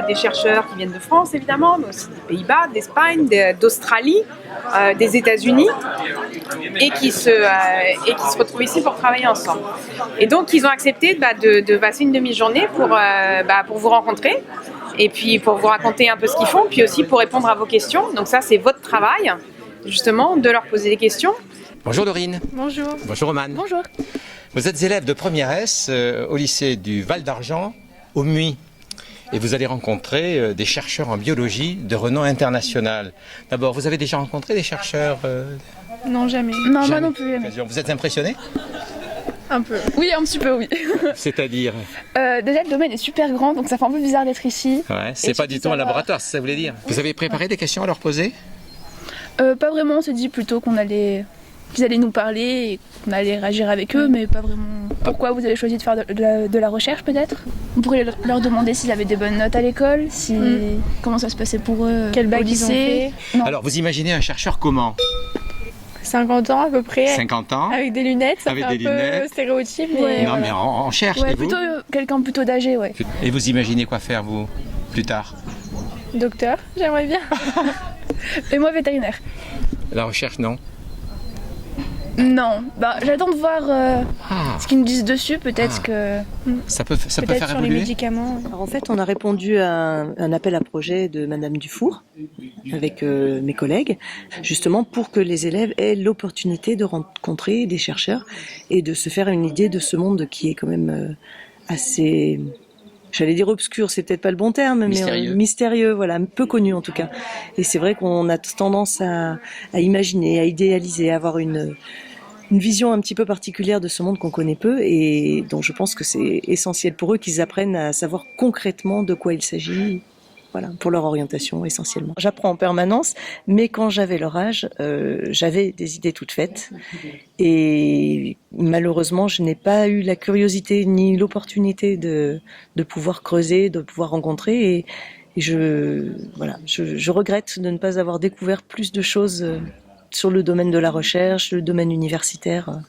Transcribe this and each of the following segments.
des chercheurs qui viennent de France évidemment, mais aussi des Pays-Bas, d'Espagne, d'Australie, des États-Unis, et qui se retrouvent ici pour travailler ensemble. Et donc ils ont accepté de passer une demi-journée pour vous rencontrer, et puis pour vous raconter un peu ce qu'ils font, puis aussi pour répondre à vos questions. Donc ça, c'est votre travail, justement, de leur poser des questions. Bonjour Laurine. Bonjour. Bonjour Romane. Bonjour. Vous êtes élève de première S au lycée du Val d'Argent, au Muy. Et vous allez rencontrer des chercheurs en biologie de renom international. D'abord, vous avez déjà rencontré des chercheurs Non, jamais. Non, jamais. moi non plus, jamais. Vous êtes impressionné? Un peu. Oui, un petit peu, oui. C'est-à-dire Déjà, le domaine est super grand, donc ça fait un peu bizarre d'être ici. Ouais, c'est pas du tout un laboratoire, c'est ça que vous voulez dire. Vous avez préparé des questions à leur poser? Pas vraiment, on s'est dit plutôt qu'ils allaient nous parler et qu'on allait réagir avec eux, mais pas vraiment. Pourquoi vous avez choisi de faire de la recherche, peut-être? On pourrait leur demander s'ils avaient des bonnes notes à l'école, comment ça se passait pour eux. Quel bac au lycée. ils ont fait. Alors, vous imaginez un chercheur comment? 50 ans à peu près. 50 ans. Avec des lunettes, ça Avec fait des un lunettes. peu stéréotype. Mais Ouais. Non, mais on cherche. Ouais, Et vous? plutôt quelqu'un plutôt d'âgé, ouais. Et vous imaginez quoi faire, vous, plus tard? Docteur, j'aimerais bien. Et moi, vétérinaire. La recherche, non? Non, j'attends de voir ce qu'ils nous disent dessus, peut-être que... Ça peut faire Peut-être sur les évoluer? médicaments. Alors en fait, on a répondu à un appel à projet de Madame Dufour avec mes collègues, justement pour que les élèves aient l'opportunité de rencontrer des chercheurs et de se faire une idée de ce monde qui est quand même assez... J'allais dire obscur, c'est peut-être pas le bon terme, Mystérieux. mais mystérieux, voilà, peu connu en tout cas. Et c'est vrai qu'on a tendance à imaginer, à idéaliser, à avoir une vision un petit peu particulière de ce monde qu'on connaît peu, et donc je pense que c'est essentiel pour eux qu'ils apprennent à savoir concrètement de quoi il s'agit. Voilà, pour leur orientation essentiellement. J'apprends en permanence, mais quand j'avais leur âge, j'avais des idées toutes faites. Et malheureusement, je n'ai pas eu la curiosité ni l'opportunité de pouvoir creuser, de pouvoir rencontrer. Et je regrette de ne pas avoir découvert plus de choses sur le domaine de la recherche, le domaine universitaire.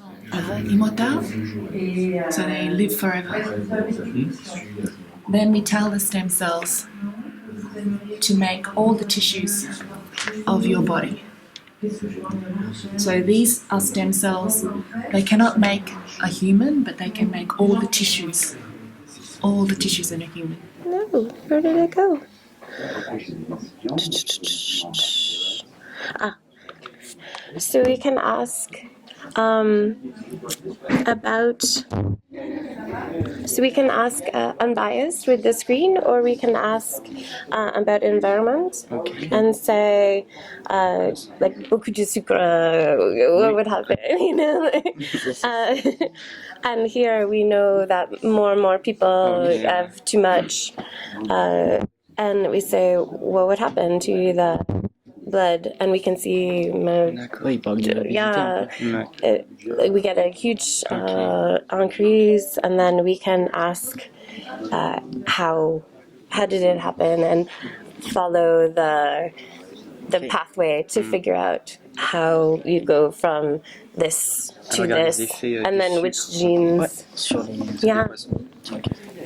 Immortal, so they live forever. Then we tell the stem cells to make all the tissues of your body. So these are stem cells. They cannot make a human, but they can make all the tissues in a human. No, where did it go? So we can ask unbiased with the screen, or we can ask about environment and say like beaucoup de sucre, what would happen, you know? And here we know that more and more people have too much, and we say what would happen to the blood, and we can see we get a huge increase, and then we can ask how did it happen, and follow the pathway to figure out how you go from this to this, and then which genes.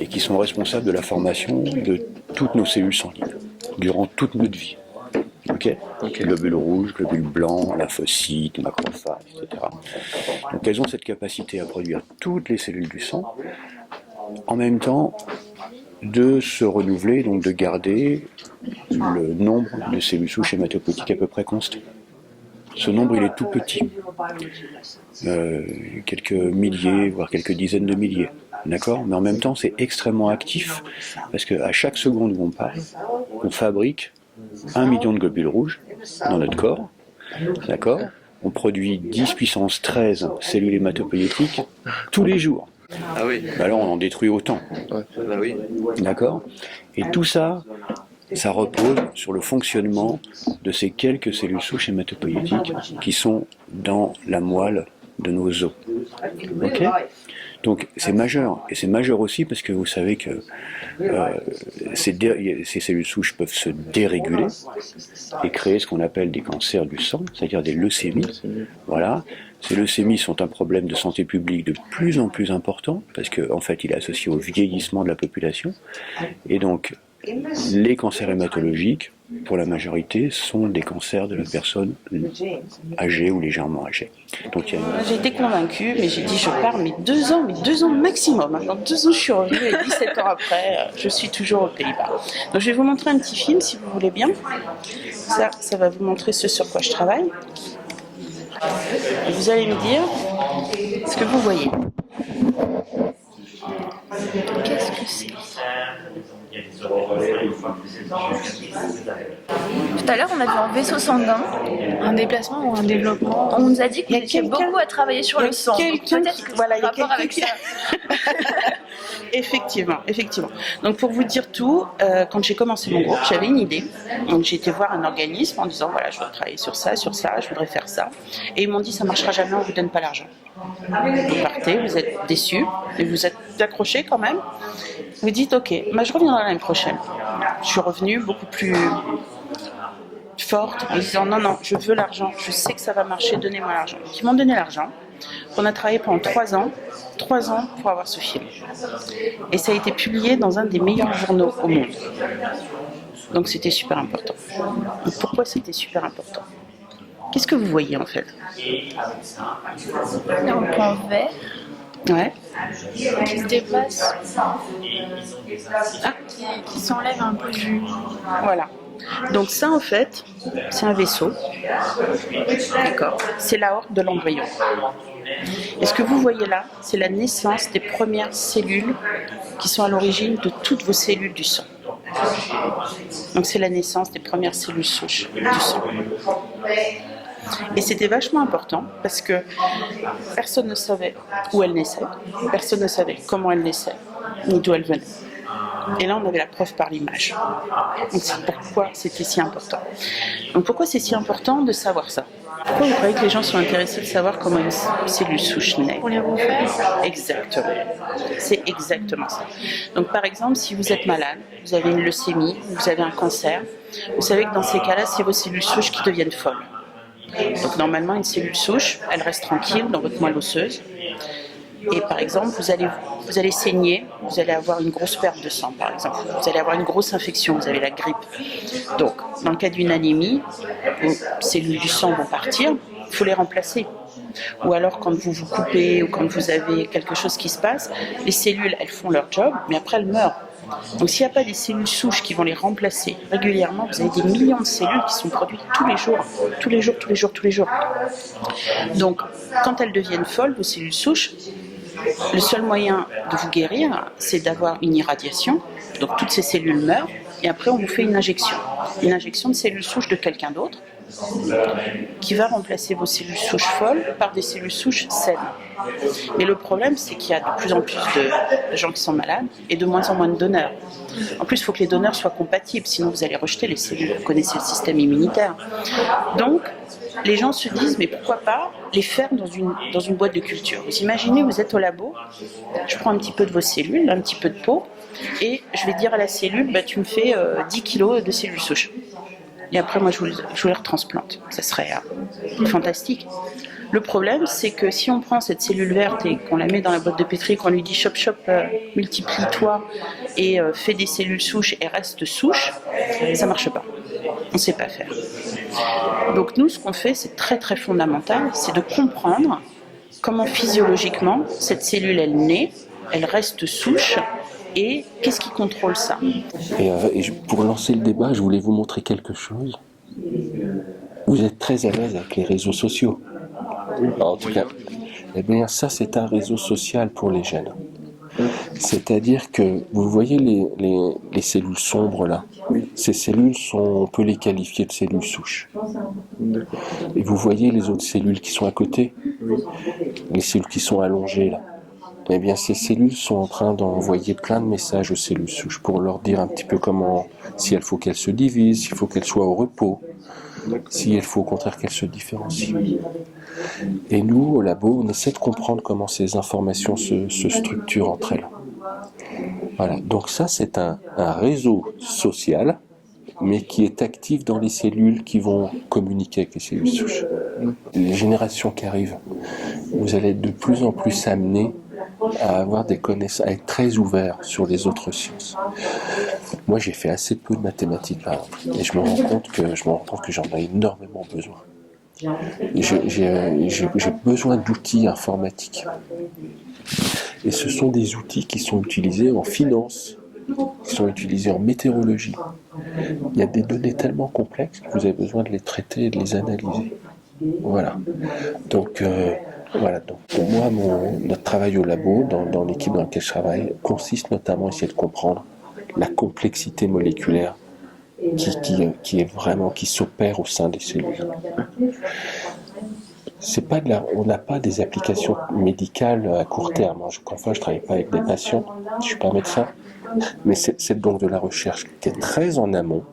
Et qui sont responsables de la formation de toutes nos cellules sanguines durant toute notre vie. Okay. Globules rouges, globules blancs, lymphocytes, macrophages, etc. Donc elles ont cette capacité à produire toutes les cellules du sang, en même temps de se renouveler, donc de garder le nombre de cellules souches hématopoïétiques à peu près constant. Ce nombre, il est tout petit, quelques milliers, voire quelques dizaines de milliers, d'accord? Mais en même temps, c'est extrêmement actif, parce qu'à chaque seconde où on parle, on fabrique 1 million de globules rouges dans notre corps, d'accord? On produit 10 puissance 13 cellules hématopoïétiques tous les jours. Ah oui. Alors on en détruit autant. Ouais. Bah oui. D'accord? Et tout ça, ça repose sur le fonctionnement de ces quelques cellules souches hématopoïétiques qui sont dans la moelle de nos os. Ok? Donc c'est majeur, et c'est majeur aussi parce que vous savez que ces cellules souches peuvent se déréguler et créer ce qu'on appelle des cancers du sang, c'est-à-dire des leucémies. Voilà. Ces leucémies sont un problème de santé publique de plus en plus important parce qu'en fait il est associé au vieillissement de la population, et donc Les cancers hématologiques, pour la majorité, sont des cancers de la personne âgée ou légèrement âgée. Donc, il y a une... J'ai été convaincue, mais j'ai dit je pars, mais 2 ans maximum. Dans 2 ans, je suis revenue et 17 ans après, je suis toujours aux Pays-Bas. Donc je vais vous montrer un petit film si vous voulez bien. Ça va vous montrer ce sur quoi je travaille. Et vous allez me dire ce que vous voyez. Qu'est-ce que c'est? Tout à l'heure, on a vu un vaisseau sanguin. Un déplacement ou un développement? On nous a dit qu'il y quelqu'un- avait beaucoup à travailler sur le sang. Peut-être que Voilà, il y a rapport avec quelqu'un ça. Effectivement. Donc pour vous dire tout, quand j'ai commencé mon groupe, j'avais une idée. Donc j'ai été voir un organisme en disant voilà, je voudrais travailler sur ça, je voudrais faire ça. Et ils m'ont dit ça marchera jamais, on vous donne pas l'argent. Vous partez, vous êtes déçus, mais vous êtes accrochés quand même. Vous dites ok, je reviendrai l'année prochaine. Je suis revenue beaucoup plus forte en disant non, je veux l'argent, je sais que ça va marcher, donnez-moi l'argent. Donc ils m'ont donné l'argent. On a travaillé pendant 3 ans pour avoir ce film. Et ça a été publié dans un des meilleurs journaux au monde. Donc c'était super important. Donc pourquoi c'était super important? Qu'est-ce que vous voyez en fait? Il y a un point vert Ouais. Qui se déplace, qui s'enlève un peu du... Voilà. Donc ça en fait, c'est un vaisseau. D'accord. C'est l'aorte de l'embryon. Et ce que vous voyez là, c'est la naissance des premières cellules qui sont à l'origine de toutes vos cellules du sang. Donc c'est la naissance des premières cellules souches du sang. Et c'était vachement important parce que personne ne savait où elle naissait, personne ne savait comment elle naissait, ni d'où elle venait. Et là, on avait la preuve par l'image. Donc c'est pourquoi c'était si important. Donc pourquoi c'est si important de savoir ça? Pourquoi vous croyez que les gens sont intéressés de savoir comment une cellule souche naît? Pour les refaire. Exactement. C'est exactement ça. Donc par exemple, si vous êtes malade, vous avez une leucémie, vous avez un cancer, vous savez que dans ces cas-là, c'est vos cellules souches qui deviennent folles. Donc normalement, une cellule souche, elle reste tranquille dans votre moelle osseuse. Et par exemple, vous allez saigner, vous allez avoir une grosse perte de sang, par exemple. Vous allez avoir une grosse infection, vous avez la grippe. Donc, dans le cas d'une anémie, vos cellules du sang vont partir, il faut les remplacer. Ou alors, quand vous vous coupez ou quand vous avez quelque chose qui se passe, les cellules, elles font leur job, mais après, elles meurent. Donc s'il n'y a pas des cellules souches qui vont les remplacer régulièrement, vous avez des millions de cellules qui sont produites tous les jours. Donc quand elles deviennent folles, vos cellules souches, le seul moyen de vous guérir, c'est d'avoir une irradiation. Donc toutes ces cellules meurent et après on vous fait une injection de cellules souches de quelqu'un d'autre qui va remplacer vos cellules souches folles par des cellules souches saines. Mais le problème, c'est qu'il y a de plus en plus de gens qui sont malades et de moins en moins de donneurs. En plus, il faut que les donneurs soient compatibles, sinon vous allez rejeter les cellules. Vous connaissez le système immunitaire. Donc, les gens se disent, mais pourquoi pas les faire dans une boîte de culture? Vous imaginez, vous êtes au labo, je prends un petit peu de vos cellules, un petit peu de peau, et je vais dire à la cellule, tu me fais 10 kilos de cellules souches. Et après, moi, je vous les retransplante. Ça serait fantastique. Le problème, c'est que si on prend cette cellule verte et qu'on la met dans la boîte de pétri, qu'on lui dit chop, multiplie-toi et fais des cellules souches et reste souche, ça marche pas. On ne sait pas faire. Donc nous, ce qu'on fait, c'est très très fondamental, c'est de comprendre comment physiologiquement cette cellule, elle naît, elle reste souche, et qu'est-ce qui contrôle ça? Pour lancer le débat, je voulais vous montrer quelque chose. Vous êtes très à l'aise avec les réseaux sociaux. En tout cas, eh bien ça c'est un réseau social pour les jeunes. C'est-à-dire que vous voyez les cellules sombres là. Ces cellules on peut les qualifier de cellules souches. Et vous voyez les autres cellules qui sont à côté, les cellules qui sont allongées là. Eh bien, ces cellules sont en train d'envoyer plein de messages aux cellules souches pour leur dire un petit peu comment, s'il faut qu'elles se divisent, s'il faut qu'elles soient au repos, s'il faut au contraire qu'elles se différencient. Et nous, au labo, on essaie de comprendre comment ces informations se structurent entre elles. Voilà, donc ça c'est un réseau social, mais qui est actif dans les cellules qui vont communiquer avec les cellules souches. Les générations qui arrivent, vous allez être de plus en plus amenés à avoir des connaissances, à être très ouvert sur les autres sciences. Moi, j'ai fait assez peu de mathématiques, par exemple, et je me rends compte que j'en ai énormément besoin. J'ai besoin d'outils informatiques. Et ce sont des outils qui sont utilisés en finance, qui sont utilisés en météorologie. Il y a des données tellement complexes que vous avez besoin de les traiter et de les analyser. Voilà. Donc, Donc pour moi, notre travail au labo, dans l'équipe dans laquelle je travaille, consiste notamment à essayer de comprendre la complexité moléculaire qui s'opère au sein des cellules. On n'a pas des applications médicales à court terme. Encore une fois, je ne travaille pas avec des patients, je ne suis pas médecin, mais c'est donc de la recherche qui est très en amont,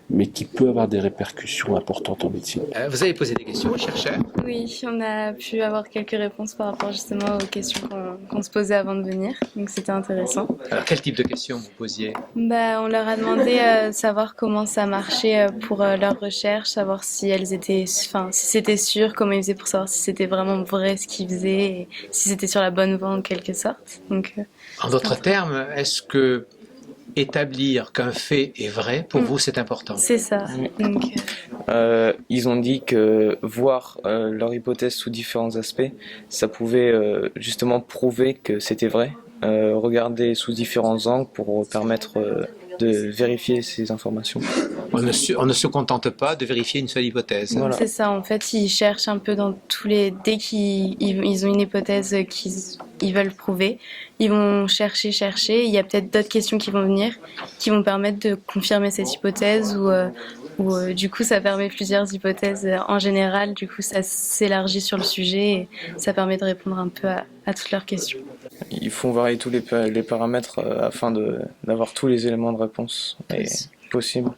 mais qui peut avoir des répercussions importantes en médecine. Vous avez posé des questions aux chercheurs? Oui, on a pu avoir quelques réponses par rapport justement aux questions qu'on se posait avant de venir, donc c'était intéressant. Alors, quel type de questions vous posiez? On leur a demandé de savoir comment ça marchait pour leurs recherches, savoir si c'était sûr, comment ils faisaient pour savoir si c'était vraiment vrai ce qu'ils faisaient, et si c'était sur la bonne voie en quelque sorte. Donc, en d'autres termes, est-ce que établir qu'un fait est vrai, pour vous, c'est important? C'est ça. Donc, ils ont dit que voir leur hypothèse sous différents aspects, ça pouvait justement prouver que c'était vrai. Regarder sous différents angles pour permettre de vérifier ces informations. On ne se contente pas de vérifier une seule hypothèse. Voilà. C'est ça, en fait, ils cherchent un peu dans tous les... Dès qu'ils ont une hypothèse qu'ils veulent prouver, ils vont chercher. Il y a peut-être d'autres questions qui vont venir, qui vont permettre de confirmer cette hypothèse ou du coup, ça permet plusieurs hypothèses en général. Du coup, ça s'élargit sur le sujet et ça permet de répondre un peu à toutes leurs questions. Ils font varier tous les paramètres afin d'avoir tous les éléments de réponse possibles.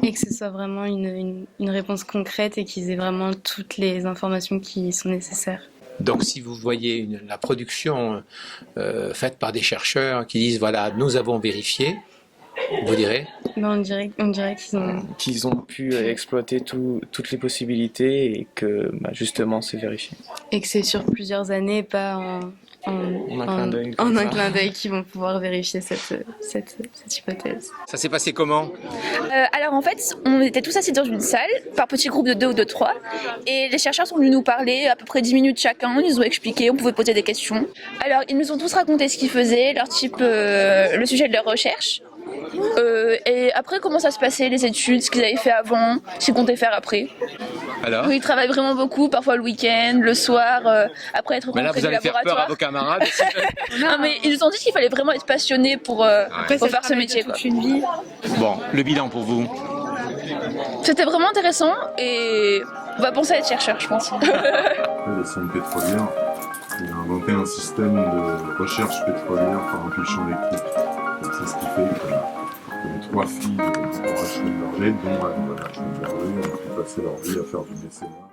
Et que ce soit vraiment une réponse concrète et qu'ils aient vraiment toutes les informations qui sont nécessaires. Donc si vous voyez la production faite par des chercheurs qui disent voilà, nous avons vérifié, vous direz? On dirait qu'ils ont pu exploiter toutes les possibilités et que justement c'est vérifié. Et que c'est sur plusieurs années, pas en un clin d'œil qu'ils vont pouvoir vérifier cette hypothèse. Ça s'est passé comment? Alors en fait, on était tous assis dans une salle, par petits groupes de 2 ou de 3, et les chercheurs sont venus nous parler à peu près 10 minutes chacun, ils nous ont expliqué, on pouvait poser des questions. Alors ils nous ont tous raconté ce qu'ils faisaient, leur type, le sujet de leur recherche. Et après, comment ça se passait, les études, ce qu'ils avaient fait avant, ce qu'ils comptaient faire après. Alors Ils travaillent vraiment beaucoup, parfois le week-end, le soir, après être rencontrés du laboratoire. Mais là, vous allez faire peur à vos camarades. Non, mais ils nous ont dit qu'il fallait vraiment être passionné pour faire ce métier. Toute une vie. Bon, le bilan pour vous? C'était vraiment intéressant et on va penser à être chercheur, je pense. La sonde pétrolière, il a inventé un système de recherche pétrolière par impulsion électrique. C'est ce qui fait que les 3 filles de Rachel Berger, dont Anne Rachel Berger, ont pu passer leur vie à faire du mécénat.